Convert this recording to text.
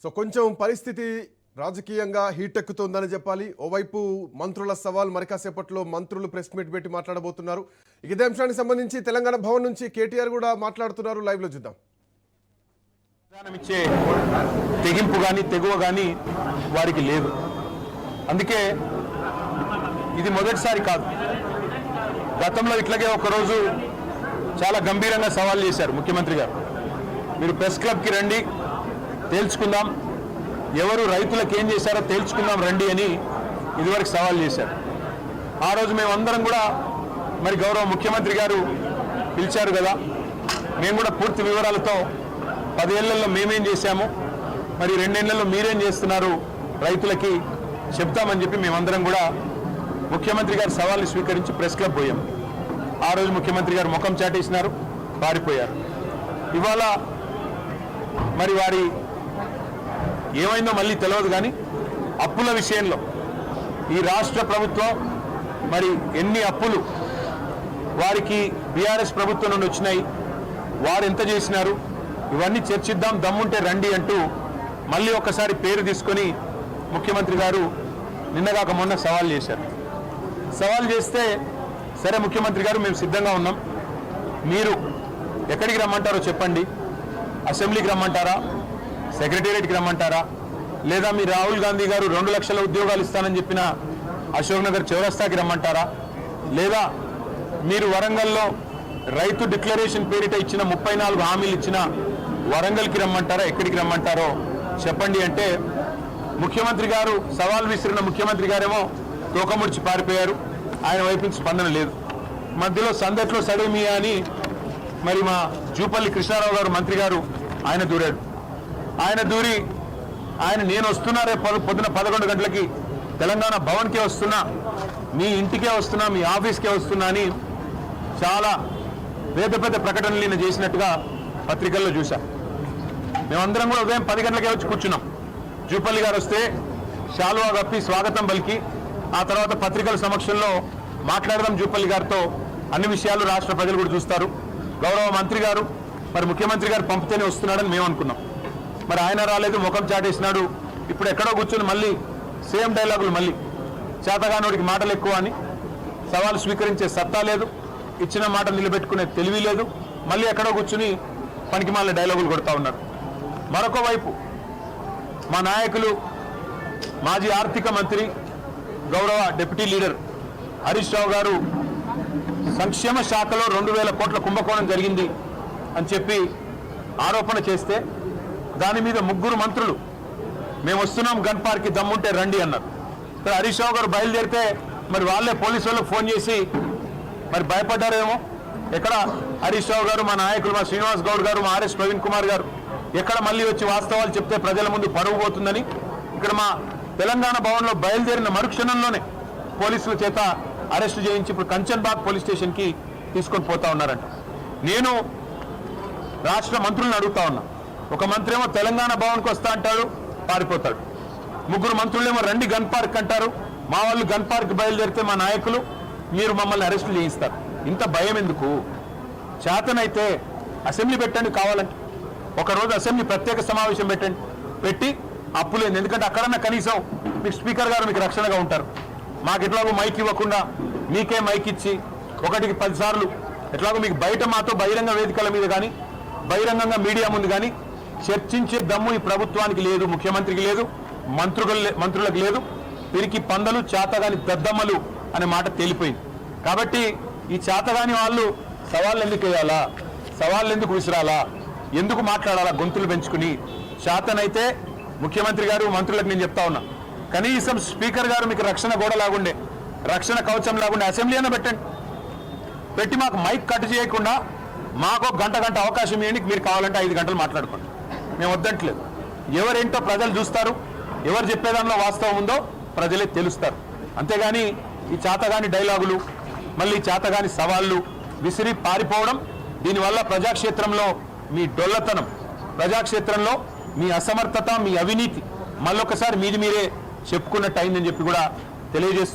So కొంచెం పరిస్థితి రాజకీయంగా హీట్ ఎక్కుతోందని చెప్పాలి. ఓవైపు మంత్రుల సవాల్, మరి కాసేపట్లో మంత్రులు ప్రెస్ మీట్ పెట్టి మాట్లాడబోతున్నారు. ఇదే అంశానికి సంబంధించి తెలంగాణ భవన్ నుంచి కేటీఆర్ కూడా మాట్లాడుతున్నారు. లైవ్ లో చూద్దాం. తెగింపు కానీ తెగువ కానీ వారికి లేదు. అందుకే ఇది మొదటిసారి కాదు. గతంలో ఇట్లాగే ఒకరోజు చాలా గంభీరంగా సవాల్ చేశారు ముఖ్యమంత్రి గారు. మీరు ప్రెస్ క్లబ్కి రండి, తేల్చుకుందాం, ఎవరు రైతులకు ఏం చేశారో తేల్చుకుందాం రండి అని ఇదివరకు సవాల్ చేశారు. ఆ రోజు మేమందరం కూడా మరి గౌరవ ముఖ్యమంత్రి గారు పిలిచారు కదా, మేము కూడా పూర్తి వివరాలతో 10 ఏళ్లలో మేమేం చేశాము, మరి 2 ఏళ్లలో మీరేం చేస్తున్నారు రైతులకి చెప్తామని చెప్పి మేమందరం కూడా ముఖ్యమంత్రి గారి సవాల్ని స్వీకరించి ప్రెస్ క్లబ్ పోయాం. ఆ రోజు ముఖ్యమంత్రి గారు ముఖం చాటేసినారు, పారిపోయారు. ఇవాళ మరి వారి ఏమైందో మళ్ళీ తెలియదు కానీ అప్పుల విషయంలో ఈ రాష్ట్ర ప్రభుత్వం మరి ఎన్ని అప్పులు వారికి బీఆర్ఎస్ ప్రభుత్వం నుండి వచ్చినాయి, వారు ఎంత చేసినారు, ఇవన్నీ చర్చిద్దాం, దమ్ముంటే రండి అంటూ మళ్ళీ ఒక్కసారి పేరు తీసుకొని ముఖ్యమంత్రి గారు నిన్నగాక మొన్న సవాల్ చేశారు. సవాల్ చేస్తే సరే ముఖ్యమంత్రి గారు మేము సిద్ధంగా ఉన్నాం, మీరు ఎక్కడికి రమ్మంటారో చెప్పండి, అసెంబ్లీకి రమ్మంటారా, సెక్రటేరియట్కి రమ్మంటారా, లేదా మీ రాహుల్ గాంధీ గారు 2 లక్షల ఉద్యోగాలు ఇస్తానని చెప్పిన అశోక్ నగర్ చౌరస్తాకి రమ్మంటారా, లేదా మీరు వరంగల్లో రైతు డిక్లరేషన్ పేరిట ఇచ్చిన 34 హామీలు ఇచ్చిన వరంగల్కి రమ్మంటారా, ఎక్కడికి రమ్మంటారో చెప్పండి అంటే ముఖ్యమంత్రి గారు సవాల్ విసిరిన ముఖ్యమంత్రి గారేమో తోకముడిచి పారిపోయారు. ఆయన వైపు నుంచి స్పందన లేదు. మధ్యలో సందట్లో సడేమియా అని మరి మా జూపల్లి కృష్ణారావు గారు మంత్రి గారు ఆయన దూరాడు. ఆయన దూరి నేను వస్తున్నా, రేపు పొద్దున 11 గంటలకి తెలంగాణ భవన్కే వస్తున్నా, మీ ఇంటికే వస్తున్నా, మీ ఆఫీస్కే వస్తున్నా అని చాలా పెద్ద పెద్ద ప్రకటనలు నేను చేసినట్టుగా పత్రికల్లో చూసా. మేమందరం కూడా ఉదయం 10 గంటలకే వచ్చి కూర్చున్నాం. జూపల్లి గారు వస్తే శాలువా కప్పి స్వాగతం పలికి ఆ తర్వాత పత్రికల సమక్షంలో మాట్లాడదాం జూపల్లి గారితో, అన్ని విషయాలు రాష్ట్ర ప్రజలు కూడా చూస్తారు. గౌరవ మంత్రి గారు మరి ముఖ్యమంత్రి గారు పంపితేనే వస్తున్నాడని మేము అనుకున్నాం. మరి ఆయన రాలేదు, ముఖం చాటేసినాడు. ఇప్పుడు ఎక్కడో కూర్చొని మళ్ళీ సేమ్ డైలాగులు, మళ్ళీ చేతగానోడికి మాటలు ఎక్కువ అని, సవాలు స్వీకరించే సత్తా లేదు, ఇచ్చిన మాట నిలబెట్టుకునే తెలివి లేదు, మళ్ళీ ఎక్కడో కూర్చుని పనికిమాలిన డైలాగులు కొడతా ఉన్నారు. మరొక వైపు మా నాయకులు మాజీ ఆర్థిక మంత్రి గౌరవ డిప్యూటీ లీడర్ హరీష్ రావు గారు సంక్షేమ శాఖలో 2000 కోట్ల కుంభకోణం జరిగింది అని చెప్పి ఆరోపణ చేస్తే దాని మీద 3 మంత్రులు మేము వస్తున్నాం గన్ పార్క్కి దమ్ముంటే రండి అన్నారు. మరి హరీష్ రావు గారు బయలుదేరితే మరి వాళ్ళే పోలీసు వాళ్ళకి ఫోన్ చేసి మరి భయపడ్డారేమో. ఎక్కడ హరీష్ రావు గారు, మా నాయకులు మా శ్రీనివాస్ గౌడ్ గారు, మా ఆర్ఎస్ ప్రవీణ్ కుమార్ గారు ఎక్కడ మళ్ళీ వచ్చి వాస్తవాలు చెప్తే ప్రజల ముందు పరువు పోతుందని ఇక్కడ మా తెలంగాణ భవన్లో బయలుదేరిన మరుక్షణంలోనే పోలీసుల చేత అరెస్టు చేయించి ఇప్పుడు కంచన్బాగ్ పోలీస్ స్టేషన్కి తీసుకొని పోతా ఉన్నారంట. నేను రాష్ట్ర మంత్రులను అడుగుతా ఉన్నా. ఒక మంత్రి ఏమో తెలంగాణ భవన్కి వస్తా అంటాడు, పారిపోతాడు. 3 మంత్రులేమో రండి గన్ పార్క్ అంటారు. మా వాళ్ళు గన్ పార్క్ బయలుదేరితే మా నాయకులు మీరు మమ్మల్ని అరెస్టులు చేయిస్తారు. ఇంత భయం ఎందుకు? చేతనైతే అసెంబ్లీ పెట్టండి, కావాలంటే ఒకరోజు అసెంబ్లీ ప్రత్యేక సమావేశం పెట్టి అప్పులేదు. ఎందుకంటే అక్కడన్నా కనీసం మీకు స్పీకర్ గారు మీకు రక్షణగా ఉంటారు. మాకు ఎట్లాగో మైక్ ఇవ్వకుండా మీకే మైక్ ఇచ్చి 1కి 10 సార్లు ఎట్లాగో మీకు బయట మాతో బహిరంగ వేదికల మీద కానీ బహిరంగంగా మీడియా ముందు కానీ చర్చించే దమ్ము ఈ ప్రభుత్వానికి లేదు, ముఖ్యమంత్రికి లేదు, మంత్రులకు లేదు. పిరికి పందలు, చేతగాని దద్దమ్మలు అనే మాట తేలిపోయింది. కాబట్టి ఈ చేతగాని వాళ్ళు సవాళ్ళు ఎందుకు వేయాలా, సవాళ్ళు ఎందుకు విసిరాలా, ఎందుకు మాట్లాడాలా గొంతులు పెంచుకుని? చేతనైతే ముఖ్యమంత్రి గారు మంత్రులకు నేను చెప్తా ఉన్నా, కనీసం స్పీకర్ గారు మీకు రక్షణ గోడ లాగుండే, రక్షణ కవచం లాగుండే అసెంబ్లీ అయినా పెట్టండి. పెట్టి మాకు మైక్ కట్ చేయకుండా మాకు గంట అవకాశం ఇవ్వండి. మీరు కావాలంటే 5 గంటలు మాట్లాడుకోండి, మేము వద్దంటలేదు. ఎవరేంటో ప్రజలు చూస్తారు, ఎవరు చెప్పేదానిలో వాస్తవం ఉందో ప్రజలే తెలుస్తారు. అంతేగాని ఈ చేతగాని డైలాగులు, మళ్ళీ చేతగాని సవాళ్ళు విసిరి పారిపోవడం, దీనివల్ల ప్రజాక్షేత్రంలో మీ డొల్లతనం, ప్రజాక్షేత్రంలో మీ అసమర్థత, మీ అవినీతి మళ్ళొకసారి మీరే చెప్పుకున్నట్టు అయిందని చెప్పి కూడా తెలియజేస్తూ